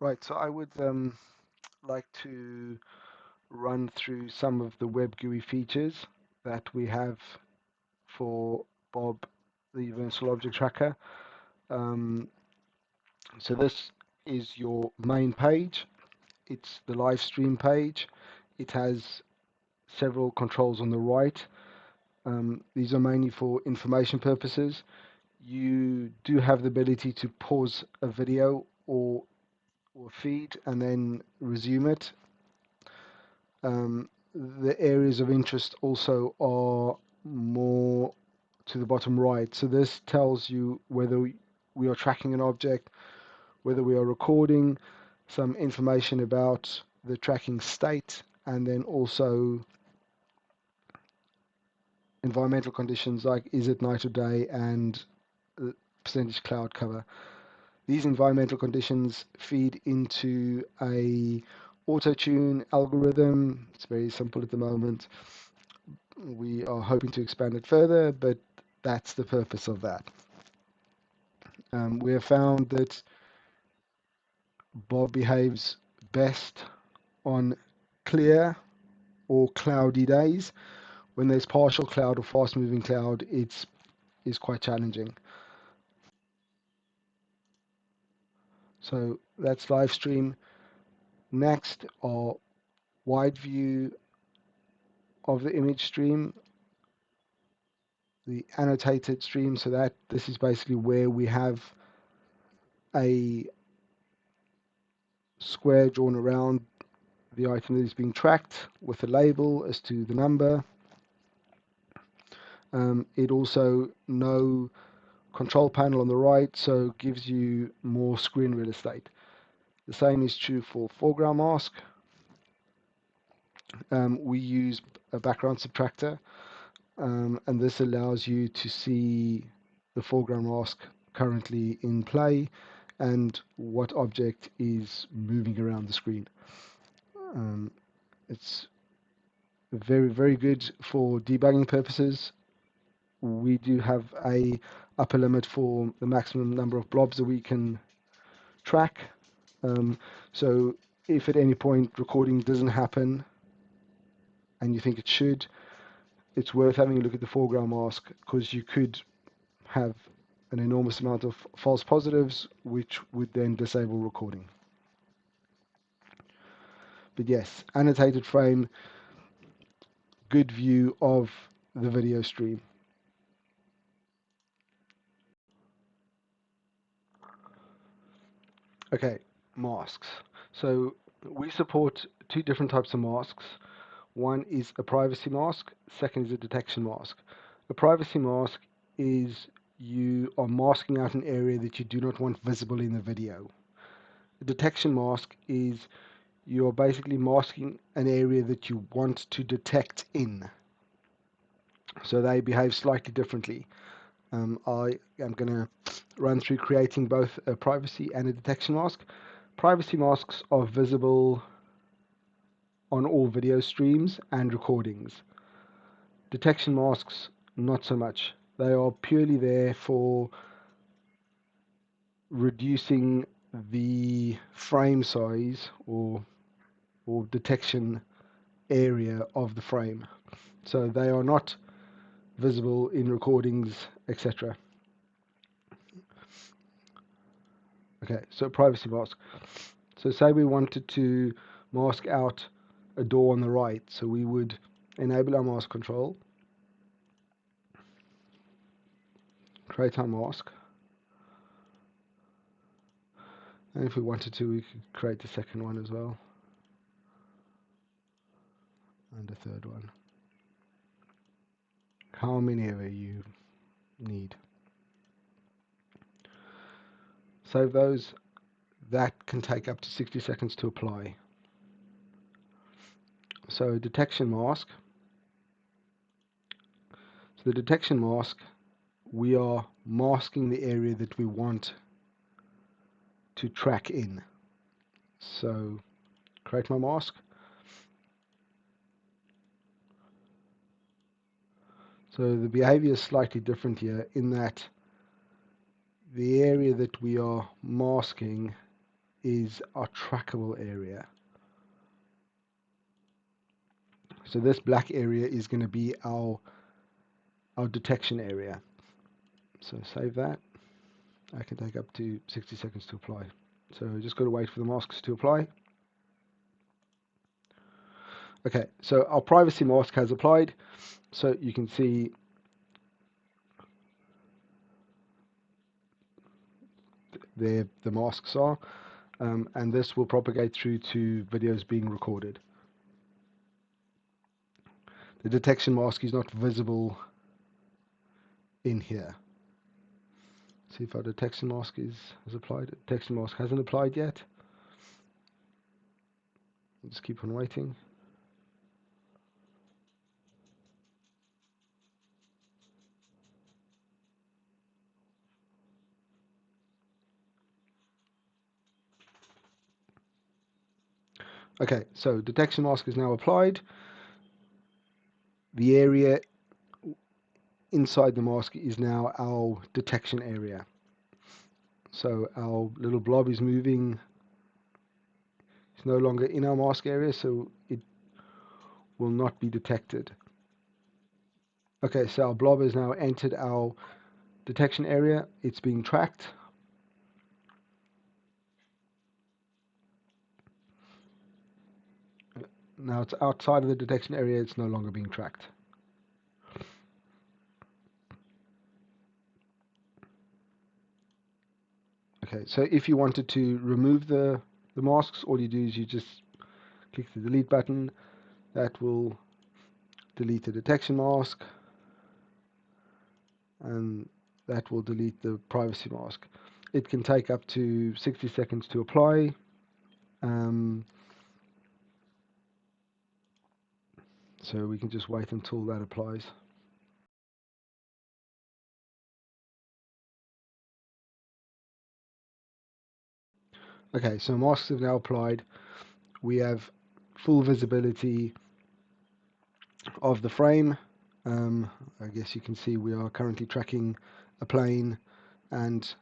Right, so I would like to run through some of the Web Gui features that we have for Bob, the Universal Object Tracker. Um, so this is your main page. It's the live stream page. It has several controls on the right. These are mainly for information purposes. You do have the ability to pause a video or feed and then resume it. The areas of interest also are more to the bottom right. So this tells you whether we are tracking an object, whether we are recording, some information about the tracking state, and then also environmental conditions like is it night or day and percentage cloud cover. These environmental conditions feed into a auto-tune algorithm. It's very simple at the moment. We are hoping to expand it further, but that's the purpose of that. We have found that Bob behaves best on clear or cloudy days. When there's partial cloud or fast-moving cloud, is quite challenging. So that's live stream. Next are wide view of the image stream, the annotated stream. So that this is basically where we have a square drawn around the item that is being tracked with a label as to the number. It also no control panel on the right, so gives you more screen real estate. The same is true for foreground mask. We use a background subtractor, and this allows you to see the foreground mask currently in play and what object is moving around the screen. It's very, very good for debugging purposes. We do have a upper limit for the maximum number of blobs that we can track. So if at any point recording doesn't happen and you think it should, it's worth having a look at the foreground mask because you could have an enormous amount of false positives, which would then disable recording. But yes, annotated frame, good view of the video stream. Okay, masks. So we support two different types of masks. One is a privacy mask, second is a detection mask. A privacy mask is you are masking out an area that you do not want visible in the video. A detection mask is you are basically masking an area that you want to detect in. So they behave slightly differently. I am going to run through creating both a privacy and a detection mask. Privacy masks are visible on all video streams and recordings. Detection masks, not so much. They are purely there for reducing the frame size or detection area of the frame. So they are not visible in recordings, etc. Okay, so privacy mask. So say we wanted to mask out a door on the right, so we would enable our mask control, create our mask, and if we wanted to, we could create the second one as well, and a third one. How many ever you need. Save those. That can take up to 60 seconds to apply. So detection mask. So the detection mask, we are masking the area that we want to track in. So create my mask. So the behavior is slightly different here in that the area that we are masking is our trackable area. So this black area is going to be our detection area. So save that. I can take up to 60 seconds to apply. So just got to wait for the masks to apply. Okay, so our privacy mask has applied. So you can see there the masks are, and this will propagate through to videos being recorded. The detection mask is not visible in here. See if our detection mask is applied. The detection mask hasn't applied yet. Just keep on waiting. Okay, so detection mask is now applied. The area inside the mask is now our detection area. So our little blob is moving. It's no longer in our mask area, so it will not be detected. Okay, so our blob has now entered our detection area. It's being tracked. Now it's outside of the detection area. It's no longer being tracked. Okay, so if you wanted to remove the masks, all you do is you just click the delete button. That will delete the detection mask, and that will delete the privacy mask. It can take up to 60 seconds to apply. So we can just wait until that applies. Okay, so masks have now applied. We have full visibility of the frame. I guess you can see we are currently tracking a plane and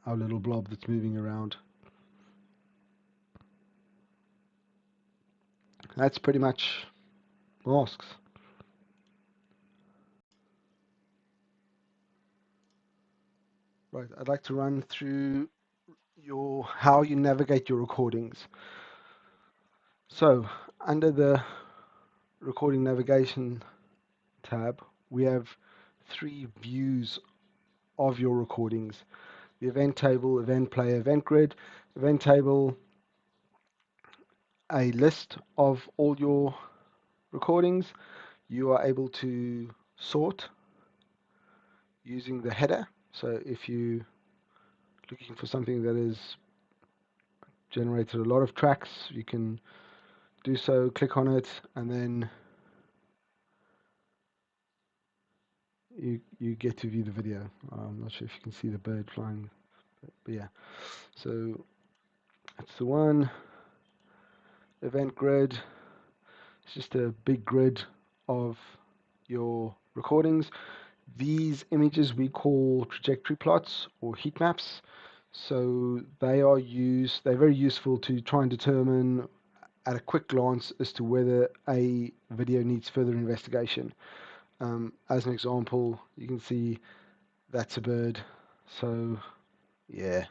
our little blob that's moving around. That's pretty much masks. Right, I'd like to run through how you navigate your recordings. So under the recording navigation tab, we have 3 views of your recordings: the event table, event player, event grid. Event table, a list of all your recordings. You are able to sort using the header. So if you're looking for something that has generated a lot of tracks, you can do so, click on it, and then you get to view the video. I'm not sure if you can see the bird flying, but yeah. So that's the one. Event grid. It's just a big grid of your recordings. These images we call trajectory plots or heat maps. So they're very useful to try and determine at a quick glance as to whether a video needs further investigation. As an example, you can see that's a bird. So yeah,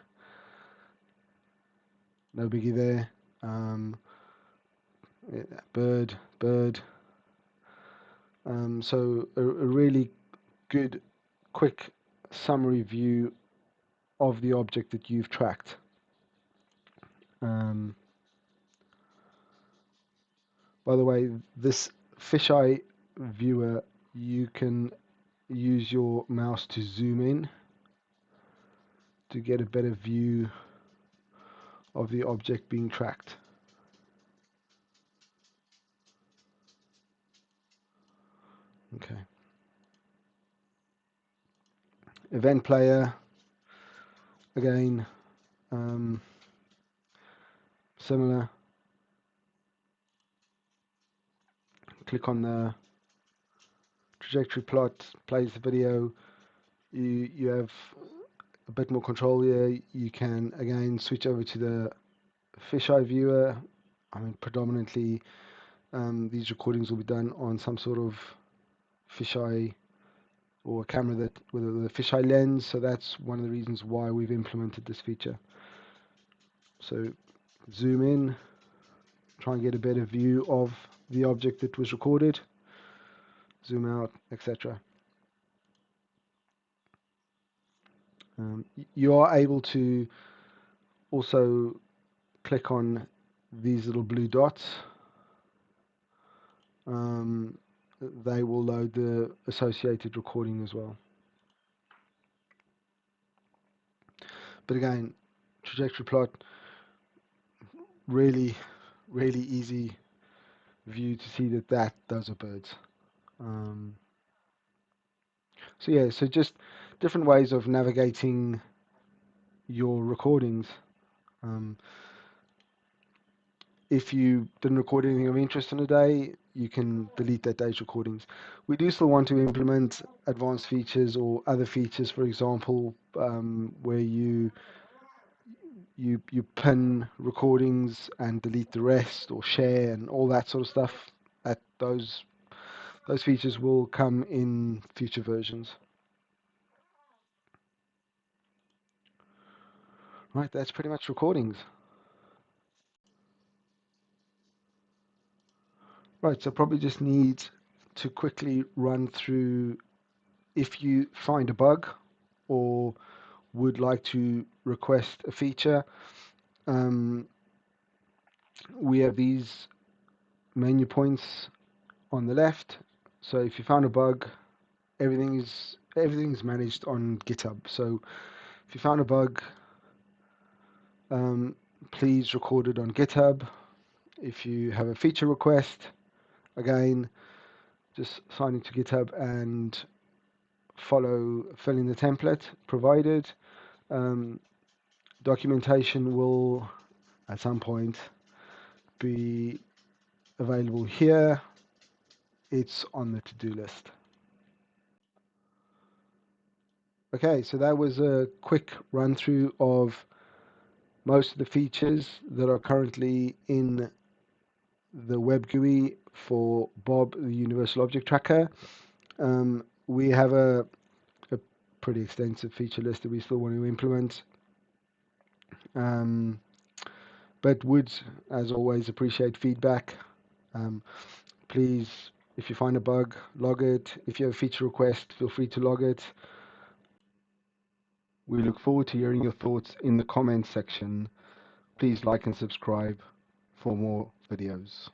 no biggie there. Yeah, bird. So a really good, quick summary view of the object that you've tracked. By the way, this fisheye viewer, you can use your mouse to zoom in to get a better view of the object being tracked. Okay. Event player, again, similar. Click on the trajectory plot, plays the video. You have a bit more control here, you can again switch over to the fisheye viewer. I mean, predominantly these recordings will be done on some sort of fisheye or a camera that with a fisheye lens, so that's one of the reasons why we've implemented this feature. So zoom in, try and get a better view of the object that was recorded, zoom out, etc. You are able to also click on these little blue dots. They will load the associated recording as well. But again, trajectory plot, really easy view to see that those are birds. So yeah, so just different ways of navigating your recordings. If you didn't record anything of interest in a day, you can delete that day's recordings. We do still want to implement advanced features or other features, for example, where you pin recordings and delete the rest, or share and all that sort of stuff. Those features will come in future versions. Right, that's pretty much recordings. Right, so probably just need to quickly run through if you find a bug or would like to request a feature. We have these menu points on the left. So if you found a bug, everything's managed on GitHub. So if you found a bug, please record it on GitHub. If you have a feature request, again, just sign into GitHub and fill in the template provided. Documentation will at some point be available here. It's on the to-do list. Okay, so that was a quick run through of most of the features that are currently in the Web Gui for Bob, the Universal Object Tracker. We have a pretty extensive feature list that we still want to implement. But would, as always, appreciate feedback. Please, if you find a bug, log it. If you have a feature request, feel free to log it. We look forward to hearing your thoughts in the comments section. Please like and subscribe for more videos.